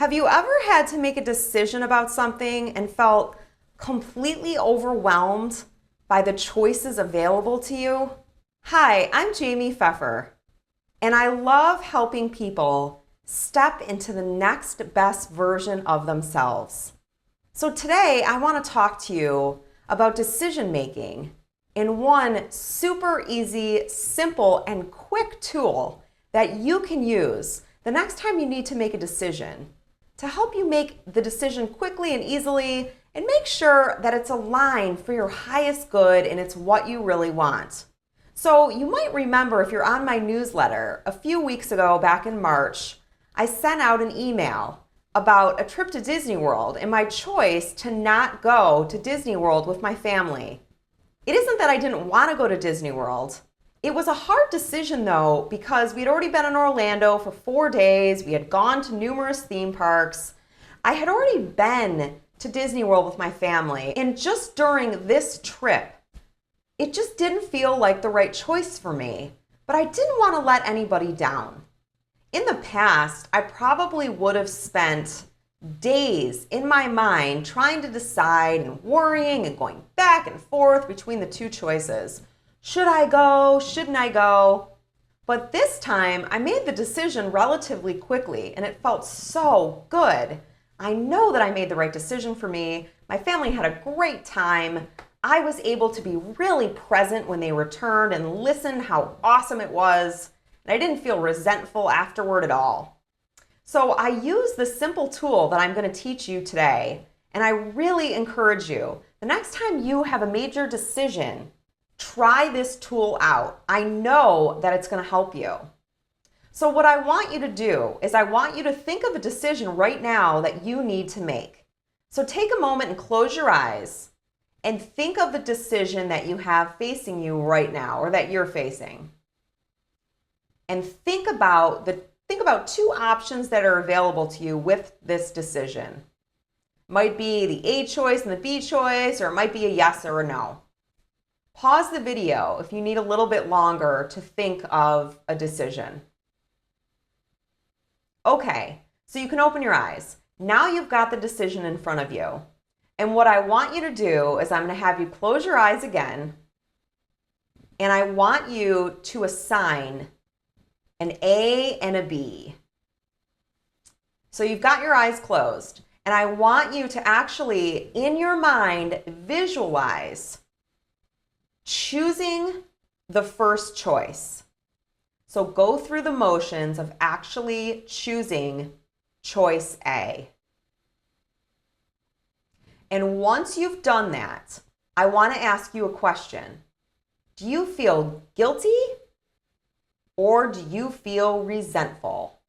Have you ever had to make a decision about something and felt completely overwhelmed by the choices available to you? Hi, I'm Jamie Pfeffer, and I love helping people step into the next best version of themselves. So today I want to talk to you about decision making in one super easy, simple, and quick tool that you can use the next time you need to make a decision to help you make the decision quickly and easily and make sure that it's aligned for your highest good and it's what you really want. So you might remember, if you're on my newsletter, a few weeks ago back in March, I sent out an email about a trip to Disney World and my choice to not go to Disney World with my family. It isn't that I didn't want to go to Disney World. It was a hard decision though, because we'd already been in Orlando for 4 days. We had gone to numerous theme parks. I had already been to Disney World with my family. And just during this trip, it just didn't feel like the right choice for me. But I didn't want to let anybody down. In the past, I probably would have spent days in my mind trying to decide and worrying and going back and forth between the two choices. Should I go? Shouldn't I go? But this time I made the decision relatively quickly and it felt so good. I know that I made the right decision for me. My family had a great time. I was able to be really present when they returned and listen how awesome it was. And I didn't feel resentful afterward at all. So I used the simple tool that I'm going to teach you today. And I really encourage you, the next time you have a major decision, try this tool out. I know that it's going to help you. So what I want you to do is I want you to think of a decision right now that you need to make. So take a moment and close your eyes and think of the decision that you have facing you right now, or that you're facing. And think about two options that are available to you with this decision. Might be the A choice and the B choice, or it might be a yes or a no. Pause the video if you need a little bit longer to think of a decision. Okay, so you can open your eyes. Now you've got the decision in front of you. And what I want you to do is I'm going to have you close your eyes again, and I want you to assign an A and a B. So you've got your eyes closed, and I want you to actually, in your mind, visualize choosing the first choice. So go through the motions of actually choosing choice A. And once you've done that, I want to ask you a question. Do you feel guilty or do you feel resentful?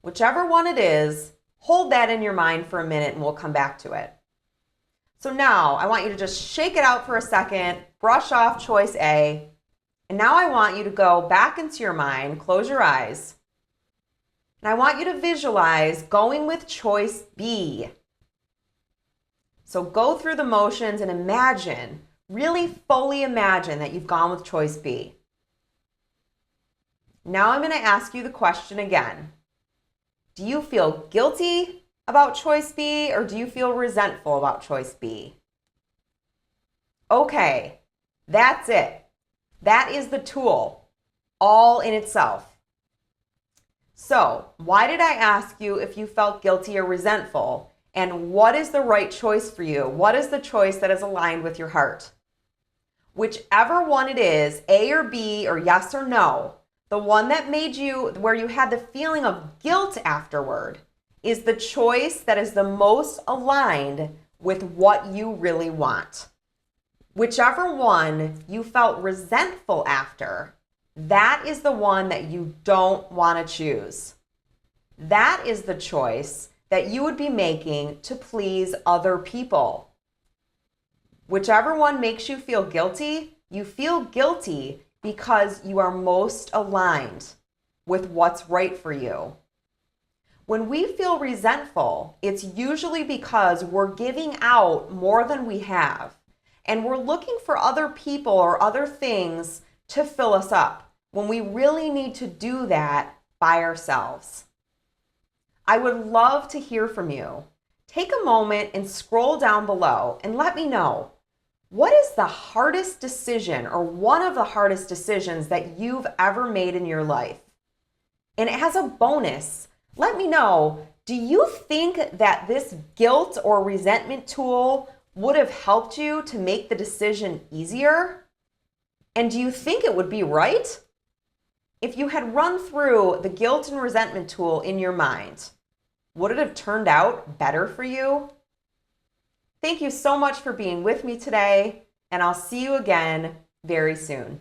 Whichever one it is, hold that in your mind for a minute and we'll come back to it. So now I want you to just shake it out for a second, brush off choice A, and now I want you to go back into your mind, close your eyes, and I want you to visualize going with choice B. So go through the motions and imagine, really fully imagine that you've gone with choice B. Now I'm going to ask you the question again. Do you feel guilty about choice B, or do you feel resentful about choice B? Okay, that's it. That is the tool, all in itself. So, why did I ask you if you felt guilty or resentful? And what is the right choice for you? What is the choice that is aligned with your heart? Whichever one it is, A or B or yes or no, the one that made you, where you had the feeling of guilt afterward, is the choice that is the most aligned with what you really want. Whichever one you felt resentful after, that is the one that you don't want to choose. That is the choice that you would be making to please other people. Whichever one makes you feel guilty, you feel guilty because you are most aligned with what's right for you. When we feel resentful, it's usually because we're giving out more than we have, and we're looking for other people or other things to fill us up when we really need to do that by ourselves. I would love to hear from you. Take a moment and scroll down below and let me know, what is the hardest decision or one of the hardest decisions that you've ever made in your life? And as a bonus, let me know, do you think that this guilt or resentment tool would have helped you to make the decision easier? And do you think it would be right? If you had run through the guilt and resentment tool in your mind, would it have turned out better for you? Thank you so much for being with me today, and I'll see you again very soon.